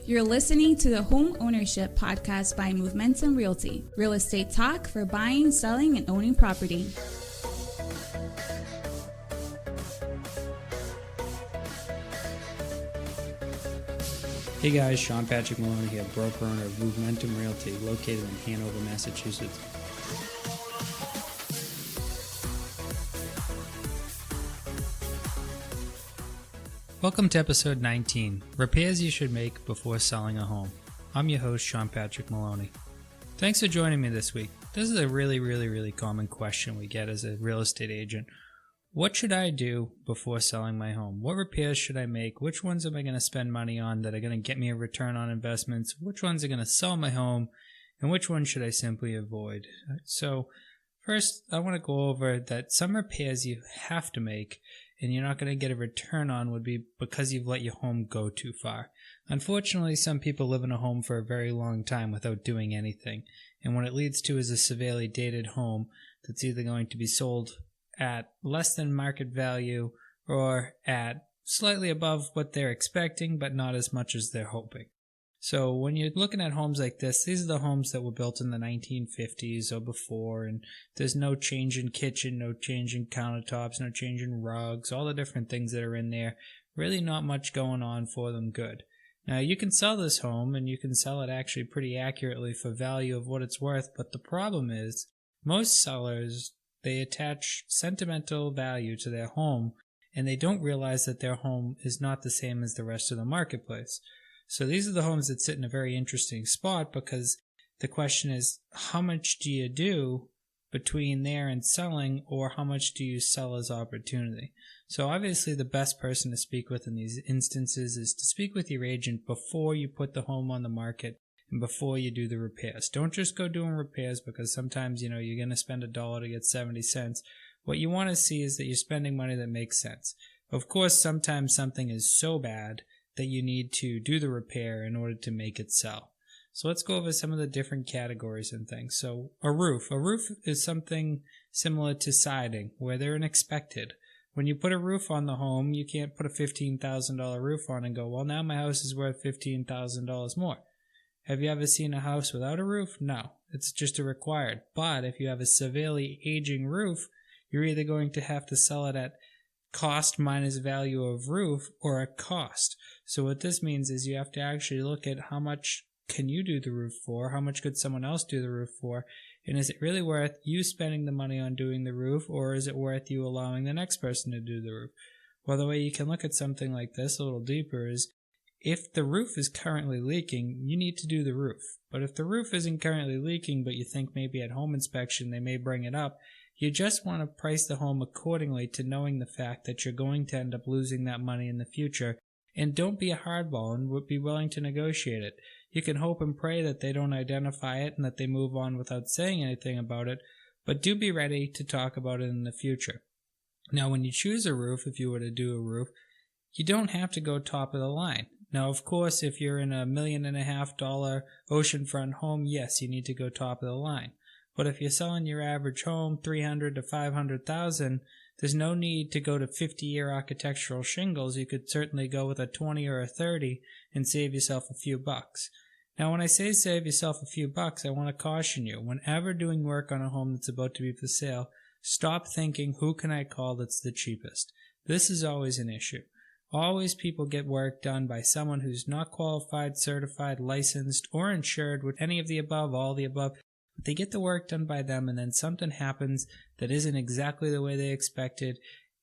You're listening to the Homeownership podcast by Momentum Realty, real estate talk for buying, selling, and owning property. Hey guys, Sean Patrick Maloney here, broker owner of Momentum Realty, located in Hanover, Massachusetts. Welcome to episode 19, Repairs You Should Make Before Selling a Home. I'm your host, Sean Patrick Maloney. Thanks for joining me this week. This is a really common question we get as a real estate agent. What should I do before selling my home? What repairs should I make? Which ones am I going to spend money on that are going to get me a return on investments? Which ones are going to sell my home? And which ones should I simply avoid? So first, I want to go over that some repairs you have to make and you're not going to get a return on would be because you've let your home go too far. Unfortunately, some people live in a home for a very long time without doing anything. And what it leads to is a severely dated home that's either going to be sold at less than market value or at slightly above what they're expecting, but not as much as they're hoping. So when you're looking at homes like this, these are the homes that were built in the 1950s or before, and there's no change in kitchen, no change in countertops, no change in rugs, all the different things that are in there. Really not much going on for them good. Now you can sell this home, and you can sell it actually pretty accurately for value of what it's worth, but the problem is most sellers, they attach sentimental value to their home, and they don't realize that their home is not the same as the rest of the marketplace. So these are the homes that sit in a very interesting spot because the question is, how much do you do between there and selling, or how much do you sell as opportunity? So obviously the best person to speak with in these instances is to speak with your agent before you put the home on the market and before you do the repairs. Don't just go doing repairs because sometimes, you're going to spend $1 to get 70 cents. What you want to see is that you're spending money that makes sense. Of course, sometimes something is so bad that you need to do the repair in order to make it sell. So let's go over some of the different categories and things. So a roof. A roof is something similar to siding, where they're unexpected. When you put a roof on the home, you can't put a $15,000 roof on and go, well, now my house is worth $15,000 more. Have you ever seen a house without a roof? No, it's just a required. But if you have a severely aging roof, you're either going to have to sell it at cost minus value of roof or at cost. So what this means is you have to actually look at how much can you do the roof for, how much could someone else do the roof for, and is it really worth you spending the money on doing the roof, or is it worth you allowing the next person to do the roof? Well, the way you can look at something like this a little deeper is if the roof is currently leaking, you need to do the roof. But if the roof isn't currently leaking, but you think maybe at home inspection they may bring it up, you just want to price the home accordingly to knowing the fact that you're going to end up losing that money in the future. And don't be a hardball and be willing to negotiate it. You can hope and pray that they don't identify it and that they move on without saying anything about it, but do be ready to talk about it in the future. Now, when you choose a roof, if you were to do a roof, you don't have to go top of the line. Now, of course, if you're in $1.5 million oceanfront home, yes, you need to go top of the line. But if you're selling your average home $300,000 to $500,000, there's no need to go to 50-year architectural shingles. You could certainly go with a 20 or a 30 and save yourself a few bucks. Now, when I say save yourself a few bucks, I want to caution you. Whenever doing work on a home that's about to be for sale, stop thinking, who can I call that's the cheapest? This is always an issue. Always people get work done by someone who's not qualified, certified, licensed, or insured with any of the above, all the above. But they get the work done by them, and then something happens that isn't exactly the way they expected,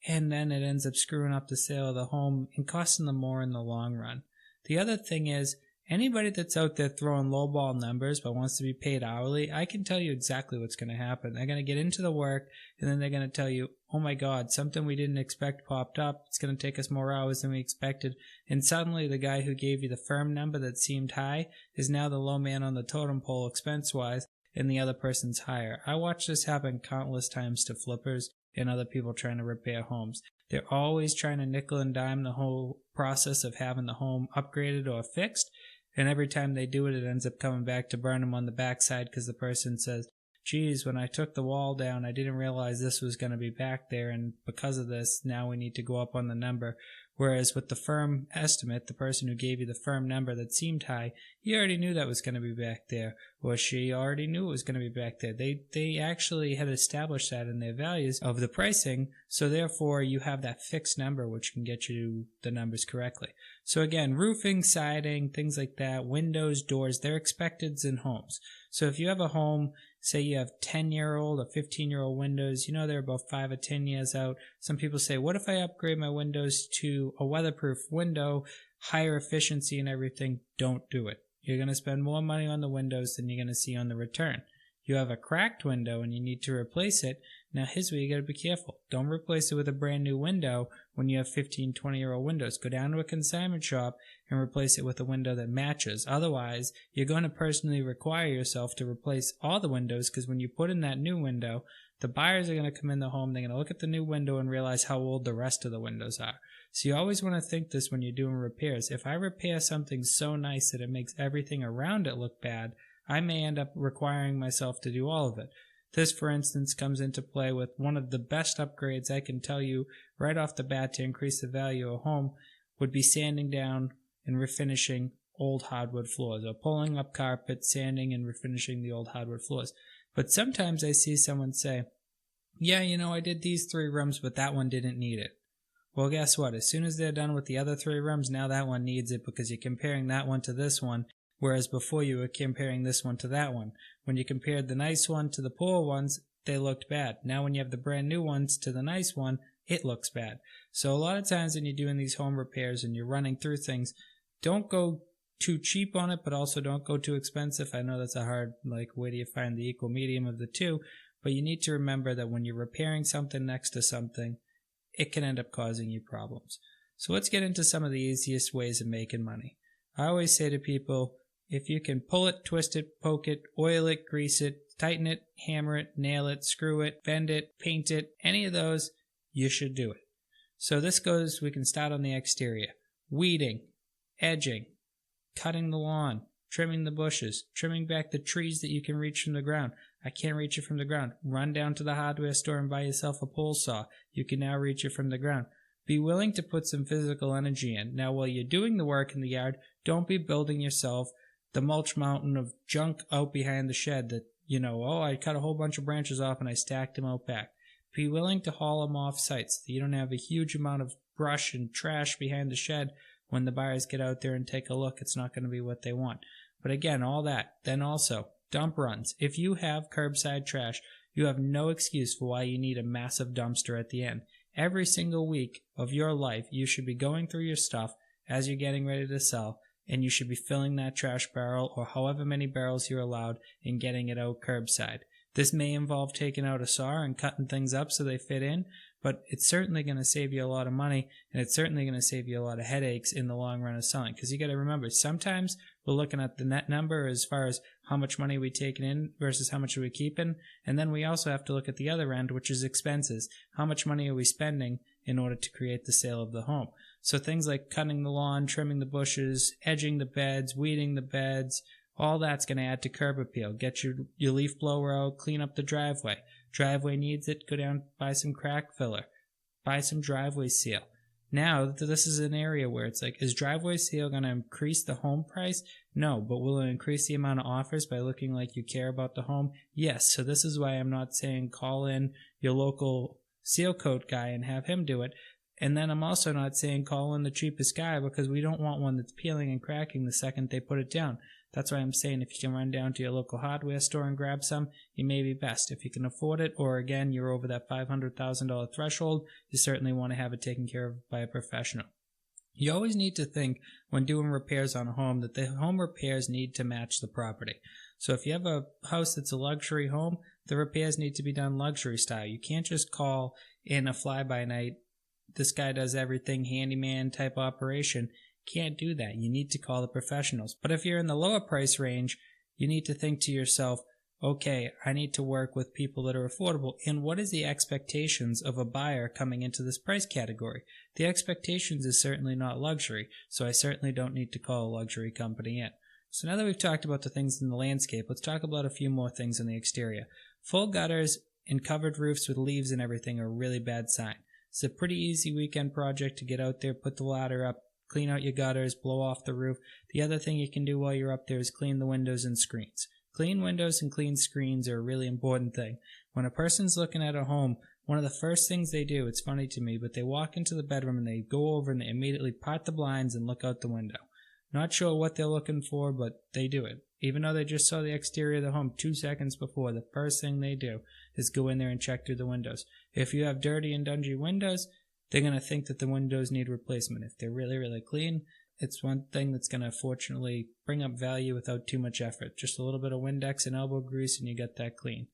and then it ends up screwing up the sale of the home and costing them more in the long run. The other thing is, anybody that's out there throwing lowball numbers but wants to be paid hourly, I can tell you exactly what's going to happen. They're going to get into the work, and then they're going to tell you, oh my God, something we didn't expect popped up. It's going to take us more hours than we expected. And suddenly the guy who gave you the firm number that seemed high is now the low man on the totem pole expense-wise, and the other person's higher. I watch this happen countless times to flippers and other people trying to repair homes. They're always trying to nickel and dime the whole process of having the home upgraded or fixed, and every time they do it, it ends up coming back to burn them on the backside because the person says, geez, when I took the wall down, I didn't realize this was going to be back there, and because of this, now we need to go up on the number. Whereas with the firm estimate, the person who gave you the firm number that seemed high, you already knew that was going to be back there, or she already knew it was going to be back there. They actually had established that in their values of the pricing, so therefore you have that fixed number which can get you the numbers correctly. So again, roofing, siding, things like that, windows, doors, they're expecteds in homes. So if you have a home, say you have 10-year-old or 15-year-old windows, you know they're about 5 or 10 years out. Some people say, what if I upgrade my windows to a weatherproof window, higher efficiency and everything? Don't do it. You're going to spend more money on the windows than you're going to see on the return. You have a cracked window and you need to replace it. Now here's where you got to be careful. Don't replace it with a brand new window when you have 15, 20-year-old windows. Go down to a consignment shop and replace it with a window that matches. Otherwise, you're going to personally require yourself to replace all the windows, because when you put in that new window, the buyers are going to come in the home, they're going to look at the new window and realize how old the rest of the windows are. So you always want to think this when you're doing repairs. If I repair something so nice that it makes everything around it look bad, I may end up requiring myself to do all of it. This, for instance, comes into play with one of the best upgrades I can tell you right off the bat to increase the value of a home would be sanding down and refinishing old hardwood floors, or pulling up carpet, sanding and refinishing the old hardwood floors. But sometimes I see someone say, yeah, I did these 3 rooms, but that one didn't need it. Well, guess what? As soon as they're done with the other 3 rooms, now that one needs it, because you're comparing that one to this one, whereas before you were comparing this one to that one. When you compared the nice one to the poor ones, they looked bad. Now when you have the brand new ones to the nice one, it looks bad. So a lot of times when you're doing these home repairs and you're running through things, don't go too cheap on it, but also don't go too expensive. I know that's a hard, where do you find the equal medium of the two? But you need to remember that when you're repairing something next to something, it can end up causing you problems. So let's get into some of the easiest ways of making money. I always say to people, if you can pull it, twist it, poke it, oil it, grease it, tighten it, hammer it, nail it, screw it, bend it, paint it, any of those, you should do it. So we can start on the exterior. Weeding, edging, cutting the lawn, trimming the bushes, trimming back the trees that you can reach from the ground. I can't reach it from the ground. Run down to the hardware store and buy yourself a pole saw. You can now reach it from the ground. Be willing to put some physical energy in. Now, while you're doing the work in the yard, don't be building yourself the mulch mountain of junk out behind the shed that, I cut a whole bunch of branches off and I stacked them out back. Be willing to haul them off site so that you don't have a huge amount of brush and trash behind the shed. When the buyers get out there and take a look, it's not going to be what they want. But again, all that. Then also, dump runs. If you have curbside trash, you have no excuse for why you need a massive dumpster at the end. Every single week of your life, you should be going through your stuff as you're getting ready to sell, and you should be filling that trash barrel or however many barrels you're allowed and getting it out curbside. This may involve taking out a saw and cutting things up so they fit in, but it's certainly going to save you a lot of money, and it's certainly going to save you a lot of headaches in the long run of selling. Because you got to remember, sometimes we're looking at the net number as far as how much money we taking in versus how much are we keeping, and then we also have to look at the other end, which is expenses. How much money are we spending in order to create the sale of the home? So things like cutting the lawn, trimming the bushes, edging the beds, weeding the beds, all that's going to add to curb appeal. Get your leaf blower out, clean up the driveway. Driveway needs it, go down, buy some crack filler. Buy some driveway seal. Now, this is an area where it's like, is driveway seal going to increase the home price? No, but will it increase the amount of offers by looking like you care about the home? Yes, so this is why I'm not saying call in your local seal coat guy and have him do it. And then I'm also not saying call in the cheapest guy, because we don't want one that's peeling and cracking the second they put it down. That's why I'm saying if you can run down to your local hardware store and grab some, it may be best. If you can afford it, or again, you're over that $500,000 threshold, you certainly want to have it taken care of by a professional. You always need to think when doing repairs on a home that the home repairs need to match the property. So if you have a house that's a luxury home, the repairs need to be done luxury style. You can't just call in a fly-by-night, this guy does everything, handyman type operation. Can't do that. You need to call the professionals. But if you're in the lower price range, you need to think to yourself, okay, I need to work with people that are affordable. And what is the expectations of a buyer coming into this price category? The expectations is certainly not luxury, so I certainly don't need to call a luxury company in. So now that we've talked about the things in the landscape, let's talk about a few more things in the exterior. Full gutters and covered roofs with leaves and everything are a really bad sign. It's a pretty easy weekend project to get out there, put the ladder up, clean out your gutters, blow off the roof. The other thing you can do while you're up there is clean the windows and screens. Clean windows and clean screens are a really important thing. When a person's looking at a home, one of the first things they do, it's funny to me, but they walk into the bedroom and they go over and they immediately part the blinds and look out the window. Not sure what they're looking for, but they do it. Even though they just saw the exterior of the home 2 seconds before, the first thing they do is go in there and check through the windows. If you have dirty and dingy windows, they're going to think that the windows need replacement. If they're really, really clean, it's one thing that's going to fortunately bring up value without too much effort. Just a little bit of Windex and elbow grease and you get that clean.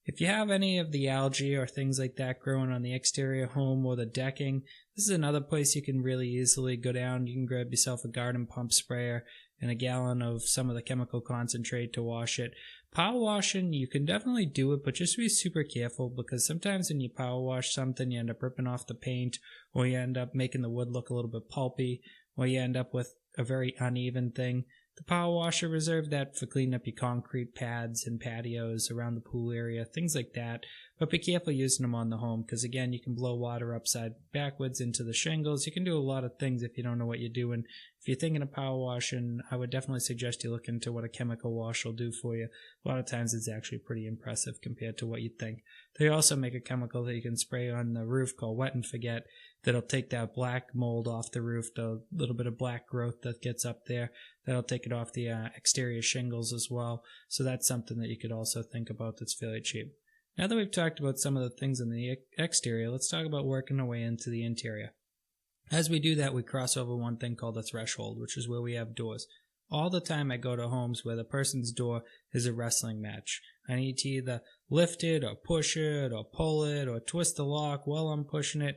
If you have any of the algae or things like that growing on the exterior home or the decking, this is another place you can really easily go down. You can grab yourself a garden pump sprayer and a gallon of some of the chemical concentrate to wash it. Power washing, you can definitely do it, but just be super careful because sometimes when you power wash something, you end up ripping off the paint or you end up making the wood look a little bit pulpy or you end up with a very uneven thing. The power washer, reserve that for cleaning up your concrete pads and patios around the pool area, things like that. But be careful using them on the home because, again, you can blow water upside backwards into the shingles. You can do a lot of things if you don't know what you're doing. If you're thinking of power washing, I would definitely suggest you look into what a chemical wash will do for you. A lot of times it's actually pretty impressive compared to what you'd think. They also make a chemical that you can spray on the roof called Wet and Forget that'll take that black mold off the roof, the little bit of black growth that gets up there. That'll take it off the exterior shingles as well. So that's something that you could also think about that's fairly cheap. Now that we've talked about some of the things in the exterior, let's talk about working our way into the interior. As we do that, we cross over one thing called a threshold, which is where we have doors. All the time I go to homes where the person's door is a wrestling match. I need to either lift it or push it or pull it or twist the lock while I'm pushing it.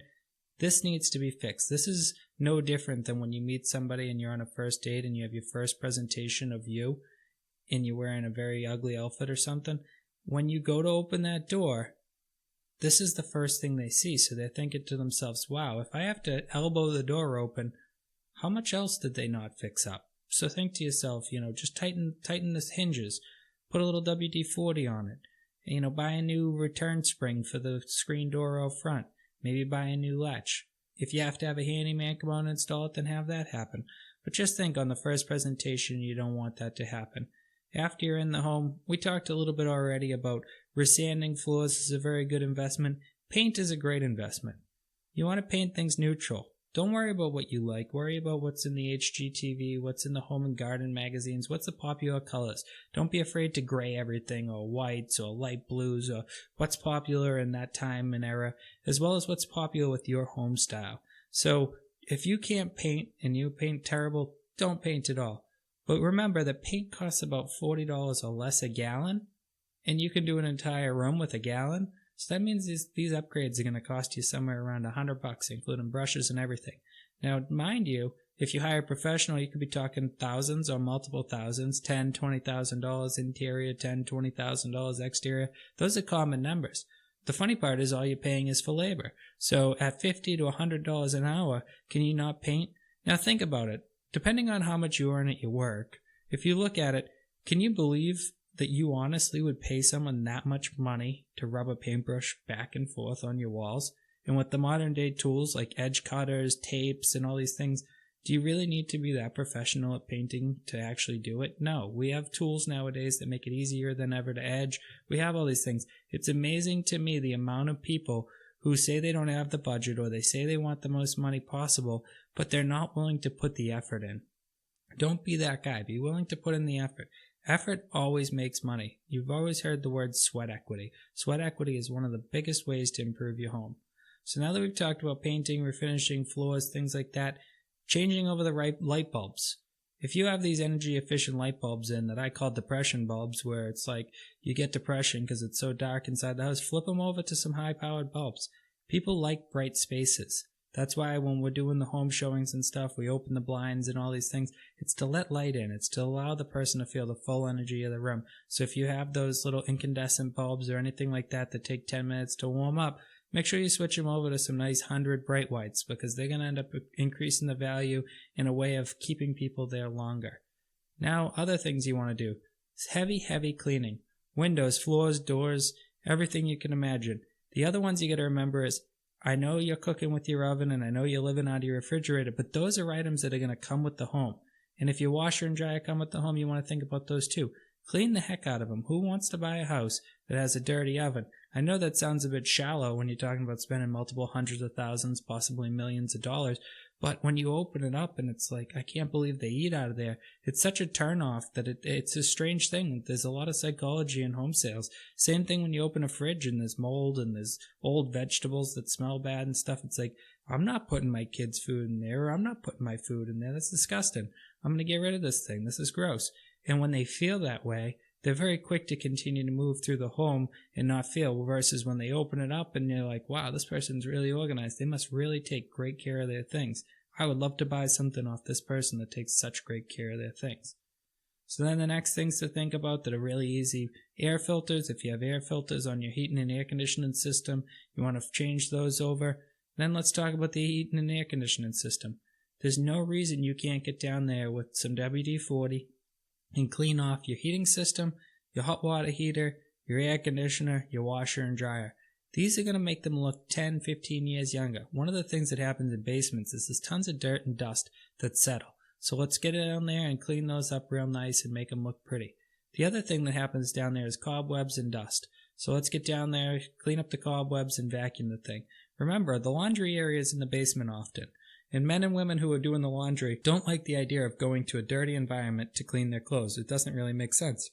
This needs to be fixed. This is no different than when you meet somebody and you're on a first date and you have your first presentation of you and you're wearing a very ugly outfit or something. When you go to open that door, this is the first thing they see. So they're thinking to themselves, wow, if I have to elbow the door open, how much else did they not fix up? So think to yourself, just tighten the hinges, put a little WD-40 on it, buy a new return spring for the screen door out front, maybe buy a new latch. If you have to have a handyman come out and install it, then have that happen. But just think on the first presentation, you don't want that to happen. After you're in the home, we talked a little bit already about resanding floors is a very good investment. Paint is a great investment. You want to paint things neutral. Don't worry about what you like. Worry about what's in the HGTV, what's in the home and garden magazines, what's the popular colors. Don't be afraid to gray everything or whites or light blues or what's popular in that time and era, as well as what's popular with your home style. So if you can't paint and you paint terrible, don't paint at all. But remember that paint costs about $40 or less a gallon, and you can do an entire room with a gallon. So that means these upgrades are going to cost you somewhere around $100, including brushes and everything. Now, mind you, if you hire a professional, you could be talking thousands or multiple thousands, $10,000, $20,000 interior, $10,000, $20,000 exterior. Those are common numbers. The funny part is all you're paying is for labor. So at $50 to $100 an hour, can you not paint? Now think about it. Depending on how much you earn at your work, if you look at it, can you believe that you honestly would pay someone that much money to rub a paintbrush back and forth on your walls? And with the modern day tools like edge cutters, tapes, and all these things, do you really need to be that professional at painting to actually do it? No, we have tools nowadays that make it easier than ever to edge. We have all these things. It's amazing to me the amount of people who say they don't have the budget or they say they want the most money possible, but they're not willing to put the effort in. Don't be that guy. Be willing to put in the effort. Effort always makes money. You've always heard the word sweat equity. Sweat equity is one of the biggest ways to improve your home. So now that we've talked about painting, refinishing floors, things like that, changing over the right light bulbs. If you have these energy efficient light bulbs in that I call depression bulbs, where it's like you get depression because it's so dark inside the house, flip them over to some high powered bulbs. People like bright spaces. That's why when we're doing the home showings and stuff, we open the blinds and all these things. It's to let light in. It's to allow the person to feel the full energy of the room. So if you have those little incandescent bulbs or anything like that that take 10 minutes to warm up, make sure you switch them over to some nice 100 bright whites because they're going to end up increasing the value in a way of keeping people there longer. Now, other things you want to do is heavy cleaning. Windows, floors, doors, everything you can imagine. The other ones you got to remember is, I know you're cooking with your oven and I know you're living out of your refrigerator, but those are items that are going to come with the home. And if your washer and dryer come with the home, you want to think about those too. Clean the heck out of them. Who wants to buy a house that has a dirty oven? I know that sounds a bit shallow when you're talking about spending multiple hundreds of thousands, possibly millions of dollars, but when you open it up and it's like, I can't believe they eat out of there, it's such a turnoff that it's a strange thing. There's a lot of psychology in home sales. Same thing when you open a fridge and there's mold and there's old vegetables that smell bad and stuff. It's like, I'm not putting my kids' food in there, or I'm not putting my food in there. That's disgusting. I'm going to get rid of this thing. This is gross. And when they feel that way, they're very quick to continue to move through the home and not feel, versus when they open it up and you're like, wow, this person's really organized. They must really take great care of their things. I would love to buy something off this person that takes such great care of their things. So then the next things to think about that are really easy, air filters. If you have air filters on your heating and air conditioning system, you want to change those over. Then let's talk about the heating and air conditioning system. There's no reason you can't get down there with some WD-40 and clean off your heating system, your hot water heater, your air conditioner, your washer and dryer. These are going to make them look 10, 15 years younger. One of the things that happens in basements is there's tons of dirt and dust that settle. So let's get it down there and clean those up real nice and make them look pretty. The other thing that happens down there is cobwebs and dust. So let's get down there, clean up the cobwebs and vacuum the thing. Remember, the laundry area is in the basement often. And men and women who are doing the laundry don't like the idea of going to a dirty environment to clean their clothes. It doesn't really make sense.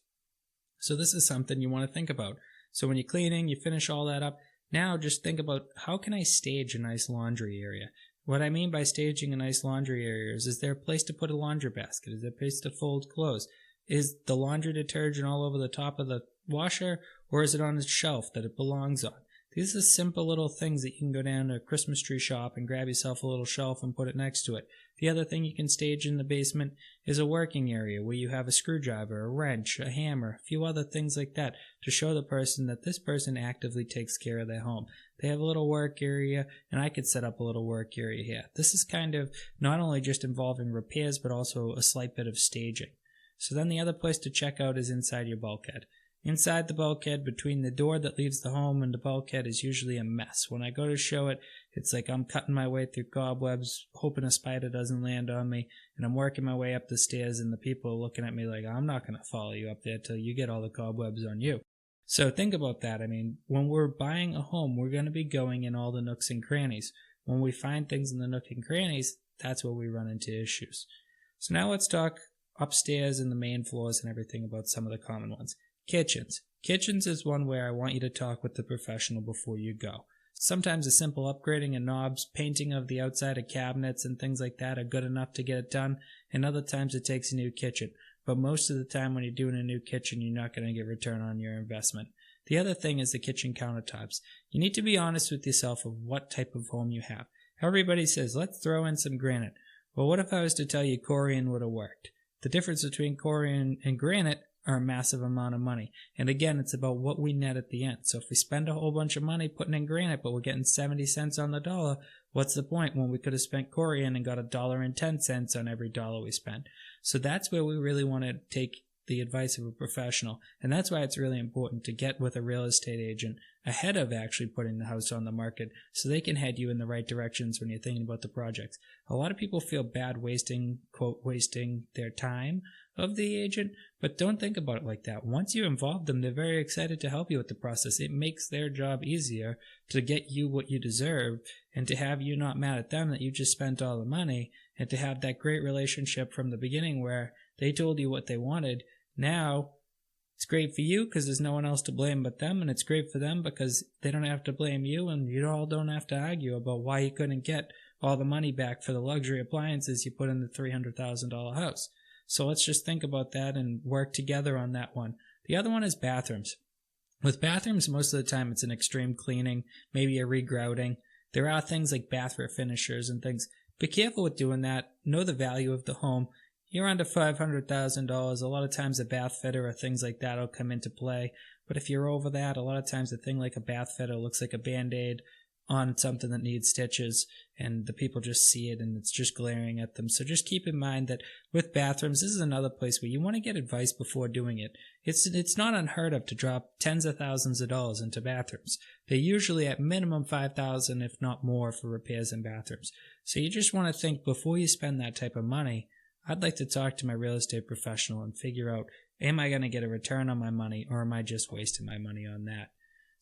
So this is something you want to think about. So when you're cleaning, you finish all that up. Now just think about, how can I stage a nice laundry area? What I mean by staging a nice laundry area is there a place to put a laundry basket? Is there a place to fold clothes? Is the laundry detergent all over the top of the washer, or is it on a shelf that it belongs on? These are simple little things that you can go down to a Christmas tree shop and grab yourself a little shelf and put it next to it. The other thing you can stage in the basement is a working area where you have a screwdriver, a wrench, a hammer, a few other things like that to show the person that this person actively takes care of their home. They have a little work area, and I could set up a little work area here. This is kind of not only just involving repairs, but also a slight bit of staging. So then the other place to check out is inside your bulkhead. Inside the bulkhead, between the door that leaves the home and the bulkhead, is usually a mess. When I go to show it, it's like I'm cutting my way through cobwebs, hoping a spider doesn't land on me, and I'm working my way up the stairs, and the people are looking at me like, I'm not going to follow you up there till you get all the cobwebs on you. So think about that. I mean, when we're buying a home, we're going to be going in all the nooks and crannies. When we find things in the nook and crannies, that's where we run into issues. So now let's talk upstairs and the main floors and everything about some of the common ones. Kitchens. Kitchens is one where I want you to talk with the professional before you go. Sometimes a simple upgrading of knobs, painting of the outside of cabinets and things like that are good enough to get it done, and other times it takes a new kitchen. But most of the time when you're doing a new kitchen, you're not going to get return on your investment. The other thing is the kitchen countertops. You need to be honest with yourself of what type of home you have. Everybody says, let's throw in some granite. Well, what if I was to tell you Corian would have worked? The difference between Corian and granite are a massive amount of money. And again, it's about what we net at the end. So if we spend a whole bunch of money putting in granite, but we're getting 70 cents on the dollar, what's the point when we could have spent Corian and got $1.10 on every dollar we spent? So that's where we really want to take the advice of a professional. And that's why it's really important to get with a real estate agent ahead of actually putting the house on the market, so they can head you in the right directions when you're thinking about the projects. A lot of people feel bad wasting their time of the agent, but don't think about it like that. Once you involve them, they're very excited to help you with the process. It makes their job easier to get you what you deserve, and to have you not mad at them that you just spent all the money, and to have that great relationship from the beginning where they told you what they wanted. Now it's great for you because there's no one else to blame but them, and it's great for them because they don't have to blame you, and you all don't have to argue about why you couldn't get all the money back for the luxury appliances you put in the $300,000 house. So let's just think about that and work together on that one. The other one is bathrooms. With bathrooms, most of the time it's an extreme cleaning, maybe a regrouting. There are things like bathroom finishers and things. Be careful with doing that. Know the value of the home. You're under $500,000. A lot of times a bath fitter or things like that will come into play. But if you're over that, a lot of times a thing like a bath fitter looks like a Band-Aid on something that needs stitches and the people just see it and it's just glaring at them. So just keep in mind that with bathrooms, this is another place where you want to get advice before doing it. It's not unheard of to drop tens of thousands of dollars into bathrooms. They're usually at minimum $5,000, if not more, for repairs in bathrooms. So you just want to think before you spend that type of money, I'd like to talk to my real estate professional and figure out, am I going to get a return on my money or am I just wasting my money on that?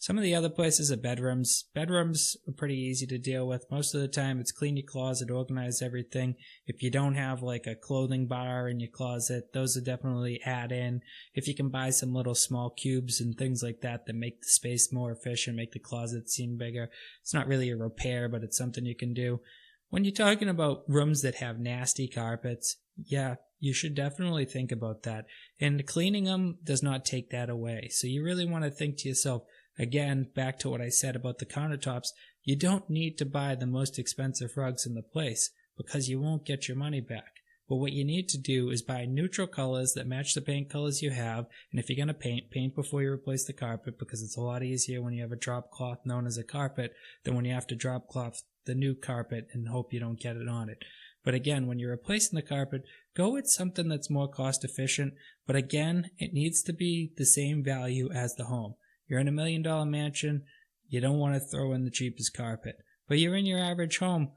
Some of the other places are bedrooms. Bedrooms are pretty easy to deal with. Most of the time it's clean your closet, organize everything. If you don't have like a clothing bar in your closet, those are definitely add in. If you can buy some little small cubes and things like that that make the space more efficient, make the closet seem bigger. It's not really a repair, but it's something you can do. When you're talking about rooms that have nasty carpets, yeah, you should definitely think about that. And cleaning them does not take that away. So you really want to think to yourself, again, back to what I said about the countertops, you don't need to buy the most expensive rugs in the place because you won't get your money back. But what you need to do is buy neutral colors that match the paint colors you have. And if you're going to paint before you replace the carpet, because it's a lot easier when you have a drop cloth known as a carpet than when you have to drop cloth the new carpet and hope you don't get it on it. But again, when you're replacing the carpet, go with something that's more cost efficient. But again, it needs to be the same value as the home. You're in $1 million mansion, you don't want to throw in the cheapest carpet. But you're in your average home.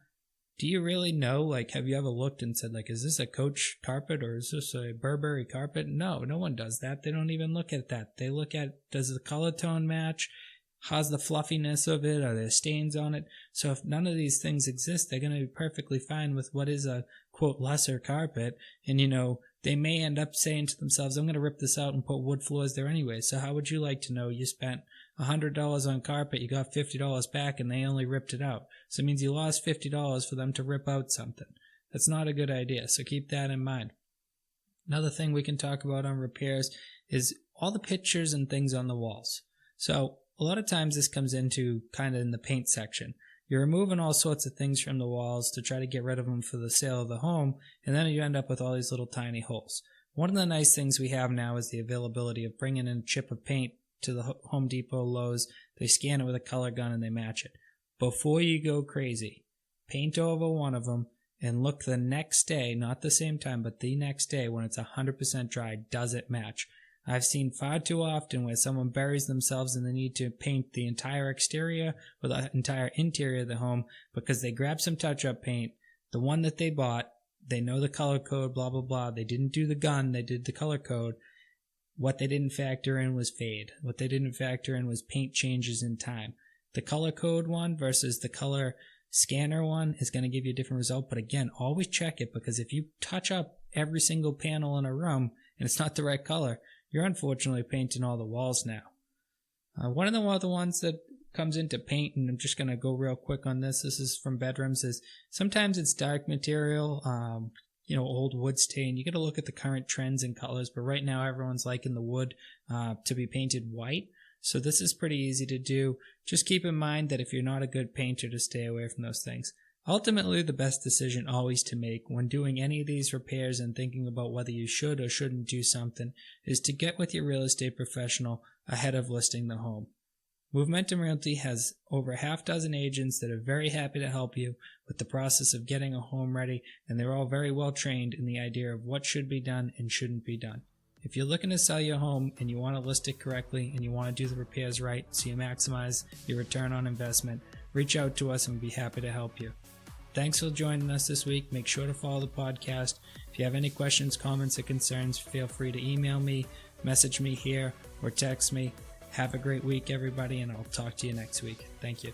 Do you really know, like, have you ever looked and said, like, is this a Coach carpet or is this a Burberry carpet? No one does that. They don't even look at that. They look at, does the color tone match? How's the fluffiness of it? Are there stains on it? So if none of these things exist, they're going to be perfectly fine with what is a, quote, lesser carpet. And, they may end up saying to themselves, I'm going to rip this out and put wood floors there anyway. So how would you like to know you spent $100 on carpet, you got $50 back, and they only ripped it out? So it means you lost $50 for them to rip out something. That's not a good idea, so keep that in mind. Another thing we can talk about on repairs is all the pictures and things on the walls. So a lot of times this comes into kind of in the paint section. You're removing all sorts of things from the walls to try to get rid of them for the sale of the home, and then you end up with all these little tiny holes. One of the nice things we have now is the availability of bringing in a chip of paint to the Home Depot, Lowe's. They scan it with a color gun and they match it. Before you go crazy, paint over one of them and look the next day, not the same time, but the next day when it's 100% dry, does it match? I've seen far too often where someone buries themselves in the need to paint the entire exterior or the entire interior of the home because they grabbed some touch-up paint, the one that they bought, they know the color code, blah, blah, blah. They didn't do the gun, they did the color code. What they didn't factor in was fade. What they didn't factor in was paint changes in time. The color code one versus the color scanner one is going to give you a different result. But again, always check it, because if you touch up every single panel in a room and it's not the right color, you're unfortunately painting all the walls now. One of the other ones that comes into paint, and I'm just going to go real quick on this, this is from bedrooms, is sometimes it's dark material, old wood stain. You got to look at the current trends and colors, but right now everyone's liking the wood to be painted white. So this is pretty easy to do. Just keep in mind that if you're not a good painter, to stay away from those things. Ultimately, the best decision always to make when doing any of these repairs and thinking about whether you should or shouldn't do something is to get with your real estate professional ahead of listing the home. Movementum Realty has over half dozen agents that are very happy to help you with the process of getting a home ready, and they're all very well trained in the idea of what should be done and shouldn't be done. If you're looking to sell your home and you want to list it correctly and you want to do the repairs right so you maximize your return on investment, reach out to us and we'll be happy to help you. Thanks for joining us this week. Make sure to follow the podcast. If you have any questions, comments, or concerns, feel free to email me, message me here, or text me. Have a great week, everybody, and I'll talk to you next week. Thank you.